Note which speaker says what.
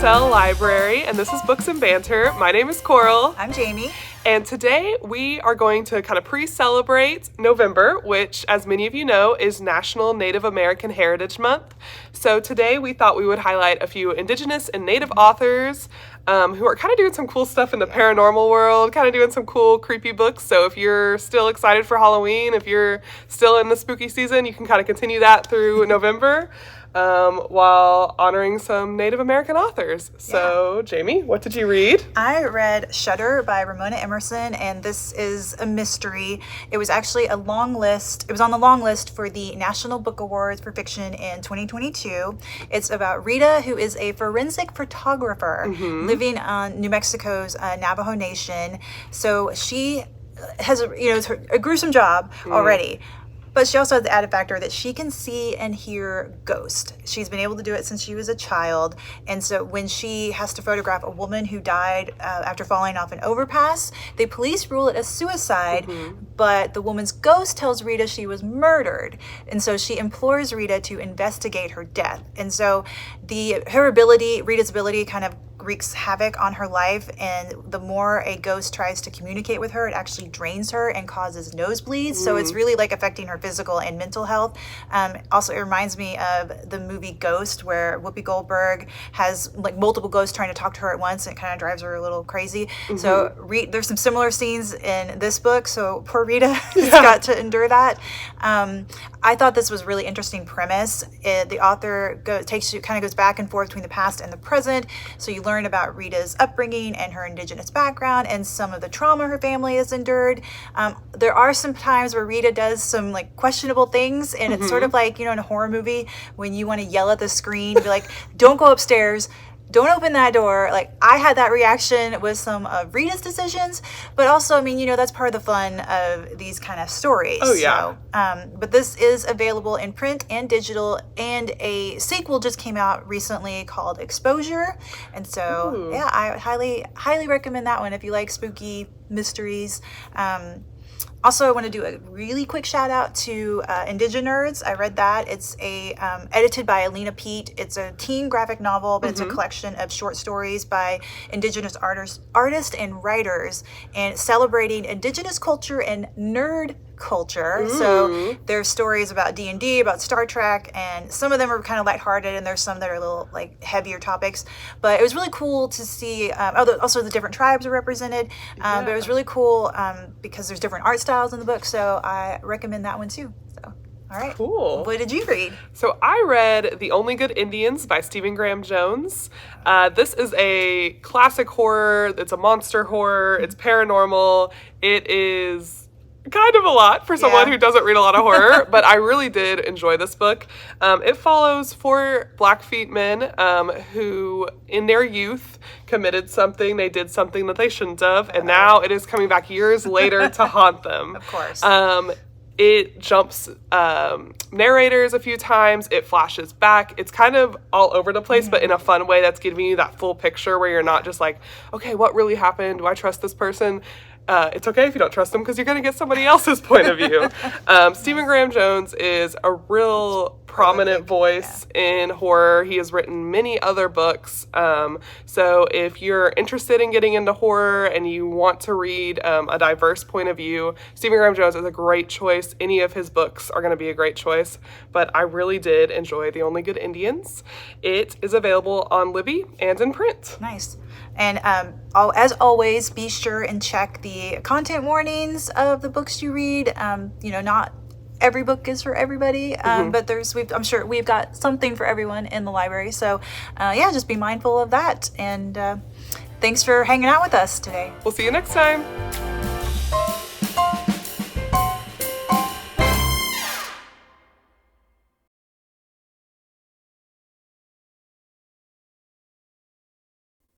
Speaker 1: ESL Library, and this is Books and Banter. My name is Coral.
Speaker 2: I'm Jamie.
Speaker 1: And today we are going to kind of pre-celebrate November, which, as many of you know, is National Native American Heritage Month. So today we thought we would highlight a few Indigenous and Native authors who are kind of doing some cool stuff in the paranormal world, kind of doing some cool, creepy books. So if you're still excited for Halloween, if you're still in the spooky season, you can kind of continue that through November. While honoring some Native American authors. So, Jamie, what did you read?
Speaker 2: I read Shudder by Ramona Emerson, and this is a mystery. It was actually a long list. It was on the long list for the National Book Awards for Fiction in 2022. It's about Rita, who is a forensic photographer living on New Mexico's Navajo Nation. So she has a gruesome job already. But she also has the added factor that she can see and hear ghosts. She's been able to do it since she was a child. And so when she has to photograph a woman who died after falling off an overpass, the police rule it as suicide, but the woman's ghost tells Rita she was murdered. And so she implores Rita to investigate her death. And so Rita's ability kind of wreaks havoc on her life, and the more a ghost tries to communicate with her, it actually drains her and causes nosebleeds. So it's really like affecting her physical and mental health. Also, it reminds me of the movie Ghost, where Whoopi Goldberg has like multiple ghosts trying to talk to her at once, and it kind of drives her a little crazy. So there's some similar scenes in this book, so poor Rita has got to endure that. I thought this was a really interesting premise. The author goes back and forth between the past and the present, so you learn about Rita's upbringing and her Indigenous background and some of the trauma her family has endured. There are some times where Rita does some like questionable things, and it's sort of like, in a horror movie when you want to yell at the screen, be like, don't go upstairs, don't open that door. Like, I had that reaction with some of Rita's decisions, but also, that's part of the fun of these kind of stories.
Speaker 1: Oh, yeah.
Speaker 2: So, but this is available in print and digital, and a sequel just came out recently called Exposure. And so, I would highly recommend that one if you like spooky mysteries. Also, I want to do a really quick shout out to Indigenous. I read that. It's edited by Alina Pete. It's a teen graphic novel, but it's a collection of short stories by Indigenous artists and writers, and celebrating Indigenous culture and nerd culture. So there's stories about D&D, about Star Trek, and some of them are kind of lighthearted, and there's some that are a little like heavier topics. But it was really cool to see. Also, the different tribes are represented. But it was really cool because there's different art styles in the book. So I recommend that one too. So. All right.
Speaker 1: Cool.
Speaker 2: What did you read?
Speaker 1: So I read The Only Good Indians by Stephen Graham Jones. This is a classic horror. It's a monster horror. It's paranormal. It is kind of a lot for someone who doesn't read a lot of horror, but I really did enjoy this book. It follows 4 Blackfeet men who, in their youth, committed something. They did something that they shouldn't have, and now it is coming back years later to haunt them.
Speaker 2: Of course.
Speaker 1: It jumps narrators a few times. It flashes back. It's kind of all over the place, but in a fun way that's giving you that full picture where you're not just like, okay, what really happened? Do I trust this person? It's okay if you don't trust them, because you're going to get somebody else's point of view. Stephen Graham Jones is a real prominent voice in horror. He has written many other books. So if you're interested in getting into horror and you want to read a diverse point of view, Stephen Graham Jones is a great choice. Any of his books are going to be a great choice. But I really did enjoy The Only Good Indians. It is available on Libby and in print.
Speaker 2: Nice. And as always, be sure and check the content warnings of the books you read. Not every book is for everybody, but I'm sure we've got something for everyone in the library. So, just be mindful of that. And thanks for hanging out with us today.
Speaker 1: We'll see you next time.